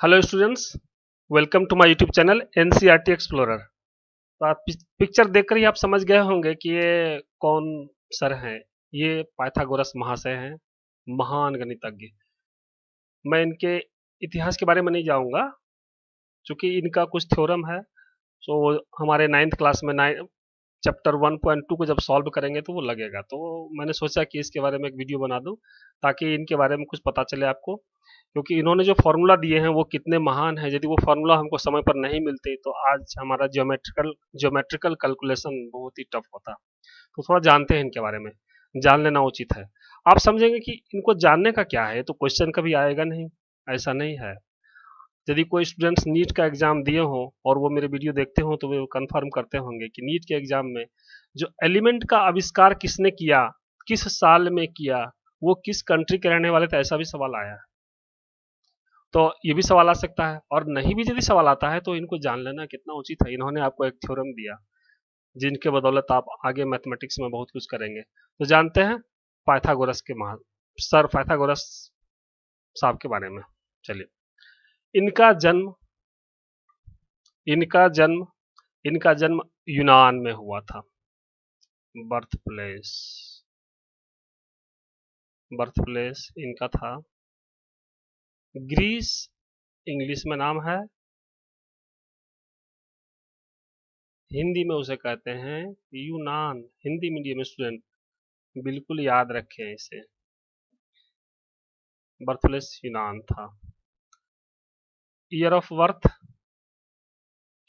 Hello students, welcome to my YouTube channel NCERT explorer. तो आप picture देखकर ही आप समझ गए होंगे कि ये कौन सर हैं। ये पाइथागोरस महाशय हैं, महान गणितज्ञ। मैं इनके इतिहास के बारे में नहीं जाऊंगा, क्योंकि इनका कुछ थ्योरम है। सो हमारे नाइन्थ क्लास में चैप्टर 1.2 को जब सॉल्व करेंगे तो वो लगेगा। तो मैंने सोचा कि इसके बारे में एक वीडियो बना दूं, ताकि इनके बारे में कुछ पता चले आपको, क्योंकि इन्होंने जो फार्मूला दिए हैं वो कितने महान हैं। यदि वो फार्मूला हमको समय पर नहीं मिलते तो आज हमारा ज्योमेट्रिकल कैलकुलेशन बहुत ही टफ होता। तो थोड़ा जानते हैं इनके बारे में, जान लेना उचित है। आप समझेंगे कि इनको जानने का क्या है, तो क्वेश्चन कभी आएगा नहीं, ऐसा नहीं है। यदि कोई स्टूडेंट्स नीट का एग्जाम दिए हों और वो मेरे वीडियो देखते हों तो वो कंफर्म करते होंगे कि नीट के एग्जाम में जो एलिमेंट का आविष्कार किसने किया, किस साल में किया, वो किस कंट्री के रहने वाले थे, ऐसा भी सवाल आया है। तो ये भी सवाल आ सकता है, और नहीं भी यदि सवाल आता है तो इनको जान लेना कितना उचित है। इन्होंने आपको एक थ्योरम दिया जिनके बदौलत आप आगे मैथमेटिक्स में बहुत कुछ करेंगे। तो जानते हैं पाइथागोरस के महान सर पाइथागोरस साहब के बारे में। चलिए, इनका जन्म इनका जन्म इनका जन्म यूनान में हुआ था। बर्थ प्लेस बर्थ प्लेस इनका था ग्रीस। इंग्लिश में नाम है, हिंदी में उसे कहते हैं यूनान। हिंदी मीडियम स्टूडेंट बिल्कुल याद रखें इसे, बर्थ प्लेस यूनान था। ईयर ऑफ बर्थ,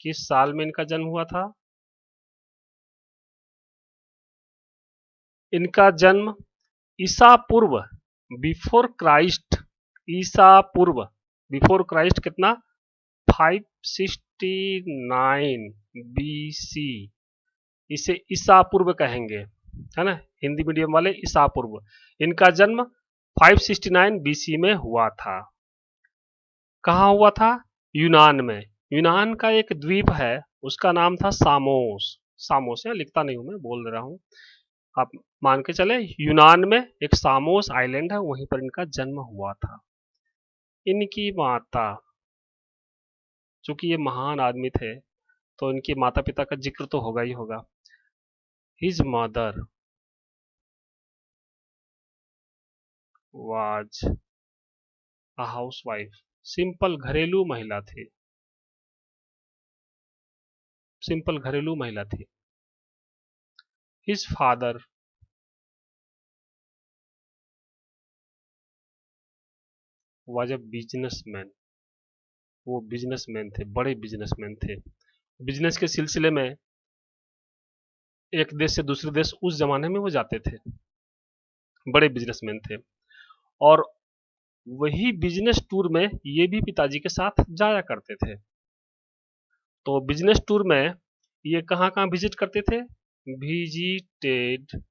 किस साल में इनका जन्म हुआ था? इनका जन्म ईसा पूर्व, बिफोर क्राइस्ट, ईसा पूर्व बिफोर क्राइस्ट कितना, 569 बीसी। इसे ईसा पूर्व कहेंगे, है ना, हिंदी मीडियम वाले ईसा पूर्व। इनका जन्म 569 बीसी में हुआ था। कहाँ हुआ था? यूनान में। यूनान का एक द्वीप है, उसका नाम था सामोस। सामोस है, लिखता नहीं हूं मैं, बोल रहा हूं। आप मान के चले, यूनान में एक सामोस आइलैंड है, वहीं पर इनका जन्म हुआ था। इनकी माता, चूंकि ये महान आदमी थे तो इनके माता पिता का जिक्र तो होगा ही होगा। His mother was a house wife, simple घरेलू महिला थी। सिंपल घरेलू महिला थी। His father was a businessman. वो बिजनेसमैन थे, बड़े बिजनेसमैन थे। बिजनेस के सिलसिले में एक देश से दूसरे देश उस जमाने में वो जाते थे, बड़े बिजनेसमैन थे। और वही बिजनेस टूर में ये भी पिताजी के साथ जाया करते थे। तो बिजनेस टूर में ये कहाँ कहाँ विजिट करते थे? विजिटेड,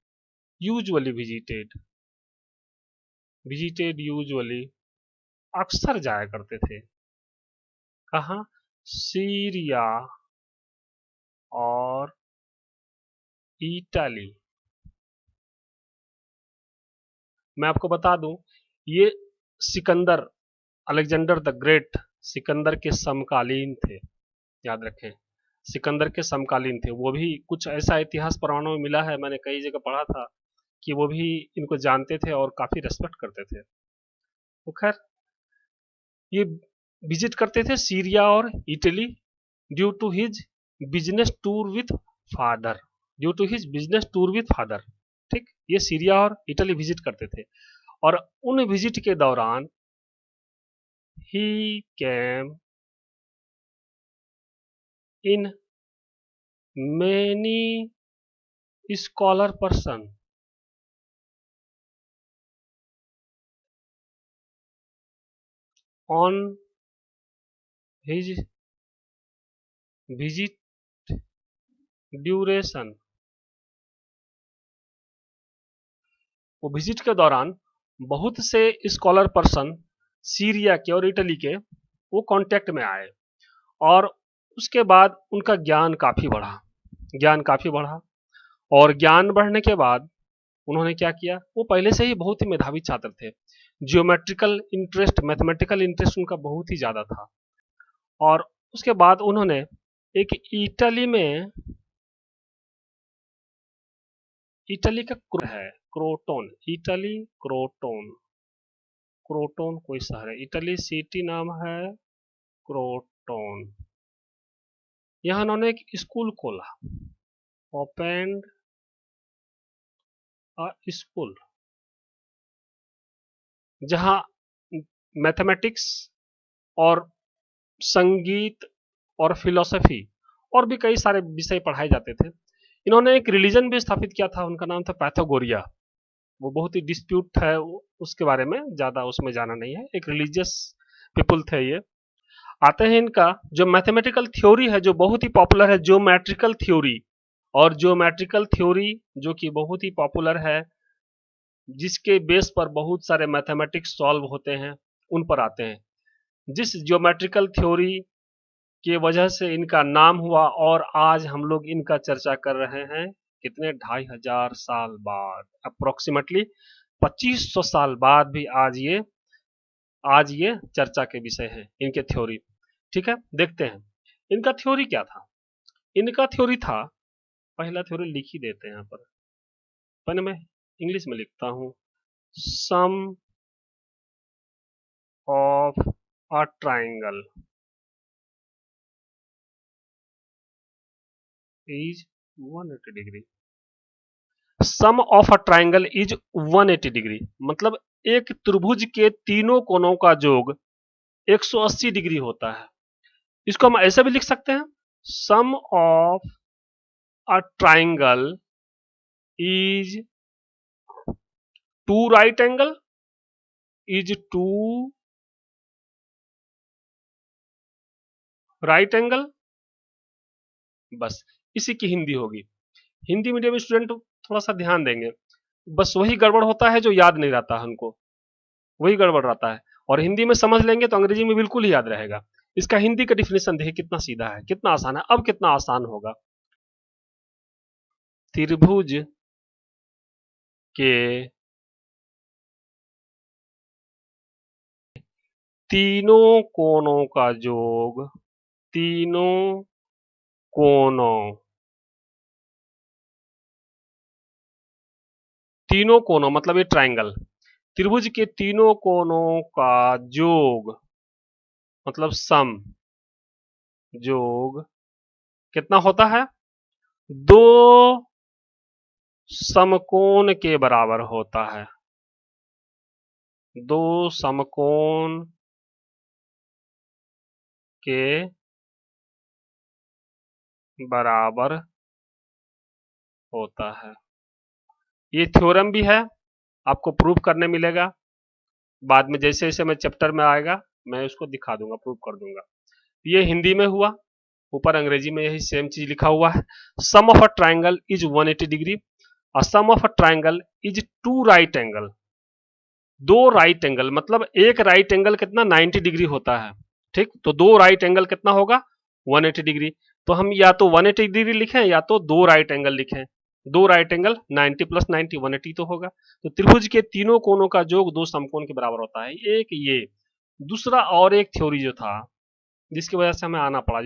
यूजुअली विजिटेड, यूजुअली, अक्सर जाया करते थे। कहाँ? सीरिया और इटाली। मैं आपको बता दूं, ये Sikandar, Alexander the great, Sikandar के समकालीन थे। याद रखें, सिकंदर के समकालीन थे। वो भी कुछ ऐसा इतिहास पुराणों में मिला है, मैंने कई जगह पढ़ा था कि वो भी इनको जानते थे और काफी रेस्पेक्ट करते थे। तो खैर, ये विजिट करते थे सीरिया और Italy due to his business tour with father. Due to his business tour with father, ठीक, ये सीरिया और इटली विजिट करते थे। और उन विजिट के दौरान ही cam in many scholar person on his visit duration. वो विजिट के दौरान बहुत से स्कॉलर पर्सन सीरिया के और इटली के वो कांटेक्ट में आए, और उसके बाद उनका ज्ञान काफी बढ़ा। ज्ञान काफी बढ़ा, और ज्ञान बढ़ने के बाद उन्होंने क्या किया, वो पहले से ही बहुत ही मेधावी छात्र थे। जियोमेट्रिकल इंटरेस्ट, मैथमेटिकल इंटरेस्ट उनका बहुत ही ज़्यादा था। और उसके बाद उन्होंने एक इटली का है क्रोटोन, इटली क्रोटोन, क्रोटोन कोई शहर है, इटली सिटी नाम है क्रोटोन। यहाँ उन्होंने एक स्कूल खोला, ओपन अ स्कूल, जहाँ मैथमेटिक्स और संगीत और फिलोसफी और भी कई सारे विषय पढ़ाए जाते थे। इन्होंने एक रिलीजन भी स्थापित किया था, उनका नाम था पैथागोरिया। वो बहुत ही डिस्प्यूट है उसके बारे में, ज्यादा उसमें जाना नहीं है। एक रिलीजियस पीपुल थे ये। आते हैं इनका जो मैथमेटिकल थ्योरी है, जो बहुत ही पॉपुलर है, ज्योमेट्रिकल थ्योरी। और ज्योमेट्रिकल थ्योरी जो कि बहुत ही पॉपुलर है, जिसके बेस पर बहुत सारे मैथमेटिक्स सॉल्व होते हैं, उन पर आते हैं। जिस ज्योमेट्रिकल थ्योरी की वजह से इनका नाम हुआ, और आज हम लोग इनका चर्चा कर रहे हैं कितने 2500 साल बाद, अप्रोक्सीमेटली 2500 साल बाद भी आज ये चर्चा के विषय है इनके थ्योरी। ठीक है, देखते हैं इनका थ्योरी क्या था। इनका थ्योरी था, पहला थ्योरी लिख ही देते हैं यहाँ पर, पहले मैं इंग्लिश में लिखता हूँ। Sum of a triangle is 180 degree. Sum of a triangle is 180 degree, मतलब एक त्रिभुज के तीनों कोनों का योग 180 डिग्री होता है। इसको हम ऐसे भी लिख सकते हैं, sum of a triangle is two right angle is two right angle. बस इसी की हिंदी होगी। हिंदी मीडियम स्टूडेंट थोड़ा सा ध्यान देंगे, बस वही गड़बड़ होता है जो याद नहीं रहता हमको, वही गड़बड़ रहता है। और हिंदी में समझ लेंगे तो अंग्रेजी में बिल्कुल ही याद रहेगा। इसका हिंदी का डिफिनेशन देखिए कितना सीधा है, कितना आसान है। अब कितना आसान होगा। त्रिभुज के तीनों कोनों का योग, तीनों कोनों, तीनों कोनों मतलब ये ट्राइंगल, त्रिभुज के तीनों कोनों का योग मतलब सम, योग कितना होता है, दो समकोण के बराबर होता है। दो समकोण के बराबर होता है। ये थ्योरम भी है, आपको प्रूव करने मिलेगा बाद में, जैसे जैसे मैं चैप्टर में आएगा मैं उसको दिखा दूंगा, प्रूव कर दूंगा। ये हिंदी में हुआ, ऊपर अंग्रेजी में यही सेम चीज लिखा हुआ है। Sum of a triangle is 180 degree, और sum of a triangle is two right angle. दो राइट एंगल मतलब एक राइट एंगल कितना 90 डिग्री होता है। ठीक, तो दो राइट एंगल कितना होगा 180 डिग्री। तो हम या तो 180 डिग्री लिखें या तो दो राइट एंगल लिखें। दो राइट एंगल 90 प्लस 90 180 तो होगा। तो त्रिभुज के तीनों कोनों का योग दो समकोण के बराबर होता है। एक ये, दूसरा और एक थ्योरी जो था जिसकी वजह से हमें आना पड़ा,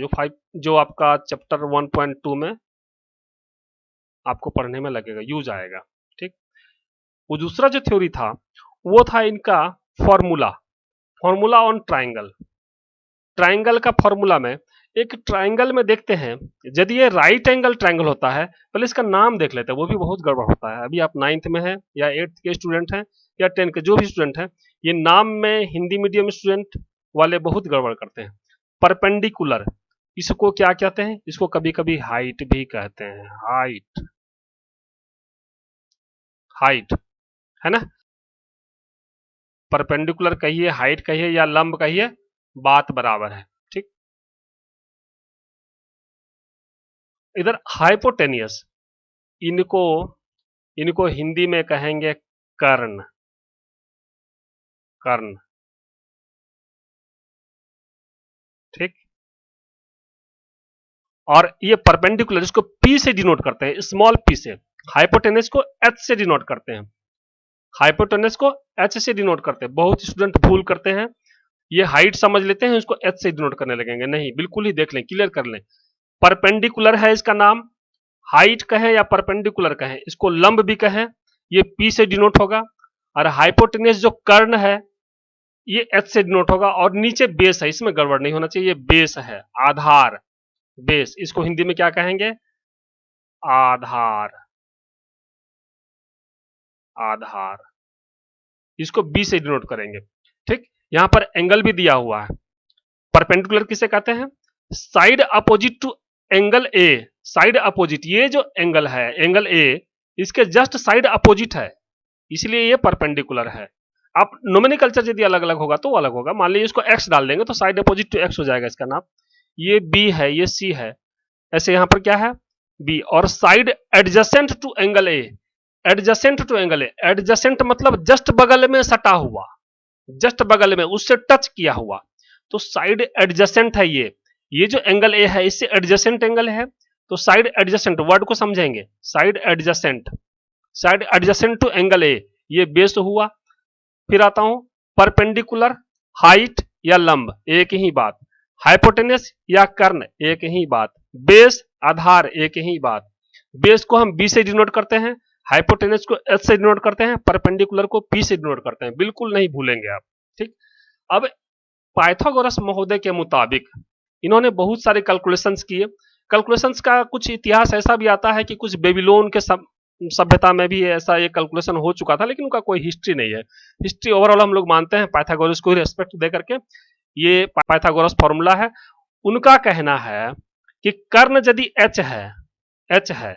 जो आपका चैप्टर 1.2 में आपको पढ़ने में लगेगा, यूज आएगा। ठीक, वो दूसरा जो थ्योरी था वो था इनका formula, formula on triangle. Triangle का फॉर्मूला में, एक ट्राइंगल में देखते हैं यदि ये राइट एंगल ट्राइंगल होता है, पहले इसका नाम देख लेते हैं, वो भी बहुत गड़बड़ होता है। अभी आप 9th में हैं या 8th के स्टूडेंट हैं या 10th के जो भी स्टूडेंट हैं, ये नाम में हिंदी मीडियम स्टूडेंट वाले बहुत गड़बड़ करते हैं। परपेंडिकुलर, इसको क्या कहते हैं, इसको कभी कभी हाइट भी कहते हैं, हाइट, हाइट है ना। परपेंडिकुलर कहिए, हाइट कहिए या लंब कहिए, बात बराबर है। ठीक, इधर हाइपोटेनियस, इनको इनको हिंदी में कहेंगे कर्ण, कर्ण। ठीक, और ये परपेंडिकुलर इसको पी से डिनोट करते हैं, स्मॉल पी से। हाइपोटेनस को एच से डिनोट करते हैं। हाइपोटेनस को एच से डिनोट करते हैं। बहुत स्टूडेंट भूल करते हैं, ये हाइट समझ लेते हैं, इसको एच से डिनोट करने लगेंगे। नहीं, बिल्कुल ही देख लें, क्लियर कर लें। परपेंडिकुलर है इसका नाम, हाइट कहें या परपेंडिकुलर कहें, इसको लंब भी कहें, ये पी से डिनोट होगा। और हाइपोटेनस जो कर्ण है ये एच से डिनोट होगा। और नीचे बेस है, इसमें गड़बड़ नहीं होना चाहिए, ये बेस है, आधार, बेस, इसको हिंदी में क्या कहेंगे? आधार, आधार, इसको बी से डिनोट करेंगे। ठीक, यहां पर एंगल भी दिया हुआ है। परपेंडिकुलर किसे कहते हैं? Side opposite to angle A, side opposite, ये जो एंगल है, एंगल ए, इसके जस्ट साइड अपोजिट है, इसलिए ये परपेंडिकुलर है। आप नोमेनक्लेचर यदि अलग अलग होगा तो अलग होगा। मान लीजिए इसको एक्स डाल देंगे तो साइड अपोजिट टू एक्स हो जाएगा इसका नाम। ये बी है, ये सी है, ऐसे यहां पर क्या है? बी। और side adjacent to angle A, adjacent to angle A, adjacent मतलब जस्ट बगल में सटा हुआ, जस्ट बगल में, उससे टच किया हुआ, तो साइड एडजेसेंट है ये जो एंगल ए है इससे एडजेसेंट एंगल है, तो साइड एडजेसेंट वर्ड को समझेंगे, side adjacent, side adjacent to angle A, ये बेस हुआ। फिर आता हूं परपेंडिकुलर, हाइट या लंब, एक ही बात। हाइपोटेनस या कर्ण, एक ही बात। बेस, आधार, एक ही बात। बेस को हम बी से डिनोट करते हैं, हाइपोटेनस को एच से डिनोट करते हैं, परपेंडिकुलर को पी से डिनोट करते हैं, बिल्कुल नहीं भूलेंगे आप। ठीक, अब पाइथागोरस महोदय के मुताबिक इन्होंने बहुत सारे कैलकुलेशंस किए। कैलकुलेशंस का कुछ इतिहास ऐसा भी आता है कि कुछ बेबीलोन के सभ्यता में भी ऐसा ये कैलकुलेशन हो चुका था, लेकिन उनका कोई हिस्ट्री नहीं है। हिस्ट्री ओवरऑल हम लोग मानते हैं पाइथागोरस को रिस्पेक्ट दे करके, ये पाइथागोरस फॉर्मूला है। उनका कहना है कि कर्ण यदि एच है, एच है,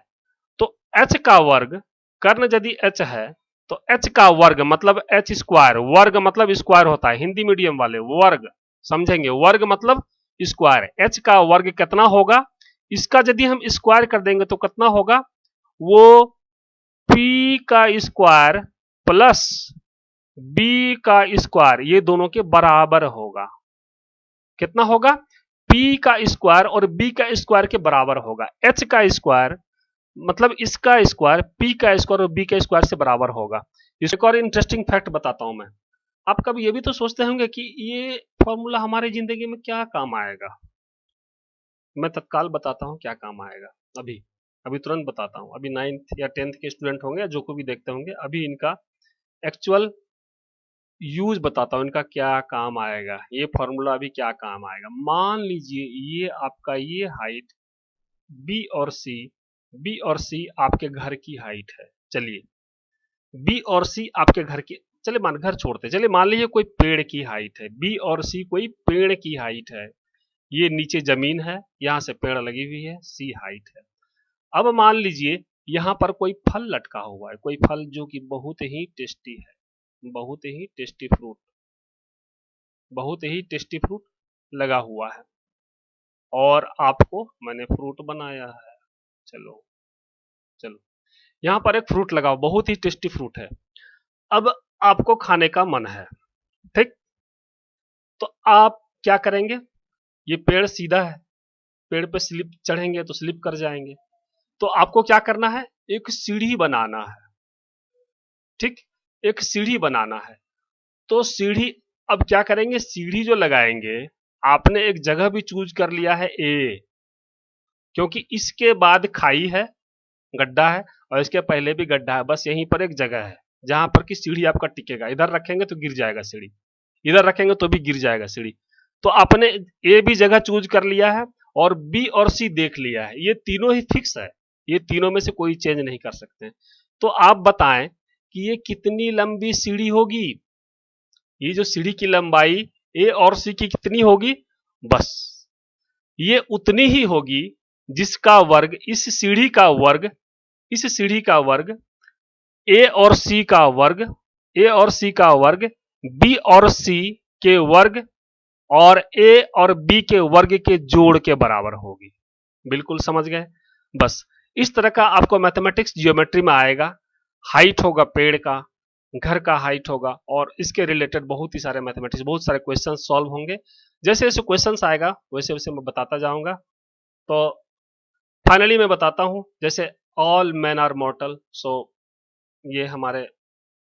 तो एच का वर्ग, कर्ण यदि एच है तो एच का वर्ग मतलब एच स्क्वायर, वर्ग मतलब स्क्वायर होता है, हिंदी मीडियम वाले वर्ग समझेंगे, वर्ग मतलब स्क्वायर। एच का वर्ग कितना होगा, इसका यदि हम स्क्वायर कर देंगे तो कितना होगा? वो पी का स्क्वायर प्लस बी का स्क्वायर, ये दोनों के बराबर होगा। कितना होगा? पी का स्क्वायर और बी का स्क्वायर के बराबर होगा। एच का स्क्वायर मतलब इसका स्क्वायर पी का स्क्वायर और बी के स्क्वायर से बराबर होगा। एक और इंटरेस्टिंग फैक्ट बताता हूं मैं। आप कभी ये भी तो सोचते होंगे कि ये फॉर्मूला हमारी जिंदगी में क्या काम आएगा। मैं तत्काल बताता हूं क्या काम आएगा। अभी अभी तुरंत बताता हूं। अभी 9th या 10th के स्टूडेंट होंगे, जो को भी देखते होंगे, अभी इनका एक्चुअल यूज बताता हूं, इनका क्या काम आएगा, ये फॉर्मूला अभी क्या काम आएगा। मान लीजिए ये आपका ये हाइट बी और सी, बी और सी आपके घर की हाइट है। चलिए बी और सी आपके घर की, चलिए मान घर छोड़ते, चलिए मान लीजिए कोई पेड़ की हाइट है, बी और सी कोई पेड़ की हाइट है। ये नीचे जमीन है, यहां से पेड़ लगी हुई है, सी हाइट है। अब मान लीजिए यहां पर कोई फल लटका हुआ है, कोई फल जो कि बहुत ही टेस्टी है, बहुत ही टेस्टी फ्रूट, बहुत ही टेस्टी फ्रूट लगा हुआ है, और आपको मैंने फ्रूट बनाया है। चलो चलो, यहां पर एक फ्रूट लगा हुआ, बहुत ही टेस्टी फ्रूट है। अब आपको खाने का मन है, ठीक, तो आप क्या करेंगे? ये पेड़ सीधा है, पेड़ पे स्लिप चढ़ेंगे तो स्लिप कर जाएंगे, तो आपको क्या करना है? एक सीढ़ी बनाना है। ठीक, एक सीढ़ी बनाना है, तो सीढ़ी, अब क्या करेंगे? सीढ़ी जो लगाएंगे, आपने एक जगह भी चूज कर लिया है ए, क्योंकि इसके बाद खाई है, गड्ढा है, और इसके पहले भी गड्ढा है, बस यहीं पर एक जगह है जहां पर कि सीढ़ी आपका टिकेगा। इधर रखेंगे तो गिर जाएगा सीढ़ी, इधर रखेंगे तो भी गिर जाएगा सीढ़ी। तो आपने ए भी जगह चूज कर लिया है और बी और सी देख लिया है, ये तीनों ही फिक्स है, ये तीनों में से कोई चेंज नहीं कर सकते। तो आप बताएं कि ये कितनी लंबी सीढ़ी होगी? ये जो सीढ़ी की लंबाई ए और सी की कितनी होगी? बस ये उतनी ही होगी जिसका वर्ग, इस सीढ़ी का वर्ग, इस सीढ़ी का वर्ग ए और सी का वर्ग, ए और सी का वर्ग बी और सी के वर्ग और ए और बी के वर्ग के जोड़ के बराबर होगी। बिल्कुल समझ गए? बस इस तरह का आपको मैथमेटिक्स जियोमेट्री में आएगा। हाइट होगा पेड़ का, घर का हाइट होगा, और इसके रिलेटेड बहुत ही सारे मैथमेटिक्स, बहुत सारे क्वेश्चन सॉल्व होंगे। जैसे जैसे क्वेश्चंस आएगा वैसे वैसे मैं बताता जाऊंगा। तो फाइनली मैं बताता हूं, जैसे ऑल मैन आर मॉर्टल, सो ये हमारे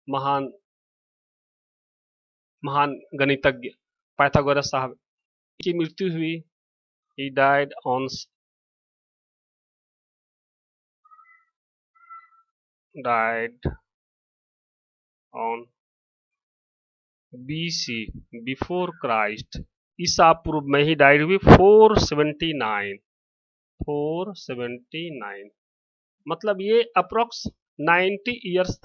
महान महान गणितज्ञ पाइथागोरस साहब की मृत्यु हुई। He died on BC before Christ, ईसा पूर्व में ही डाइड हुई 479। मतलब ये अप्रोक्स 90 ईयर्स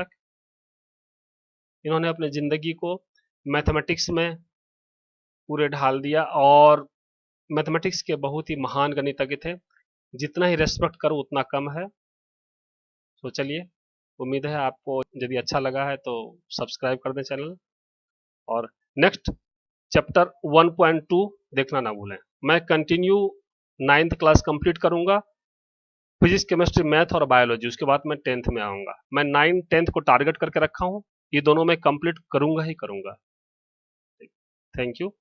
तक इन्होंने अपने जिंदगी को मैथमेटिक्स में पूरे ढाल दिया, और मैथमेटिक्स के बहुत ही महान गणितज्ञ थे। जितना ही रेस्पेक्ट करो उतना कम है। तो चलिए, उम्मीद है आपको यदि अच्छा लगा है तो सब्सक्राइब कर दें चैनल, और नेक्स्ट चैप्टर 1.2 देखना ना भूलें। मैं कंटिन्यू 9th क्लास कंप्लीट करूंगा, फिजिक्स, केमिस्ट्री, मैथ और बायोलॉजी। उसके बाद मैं 10th में आऊंगा। मैं 9 10th को टारगेट करके रखा हूं, ये दोनों मैं कंप्लीट करूंगा ही करूंगा। Thank you.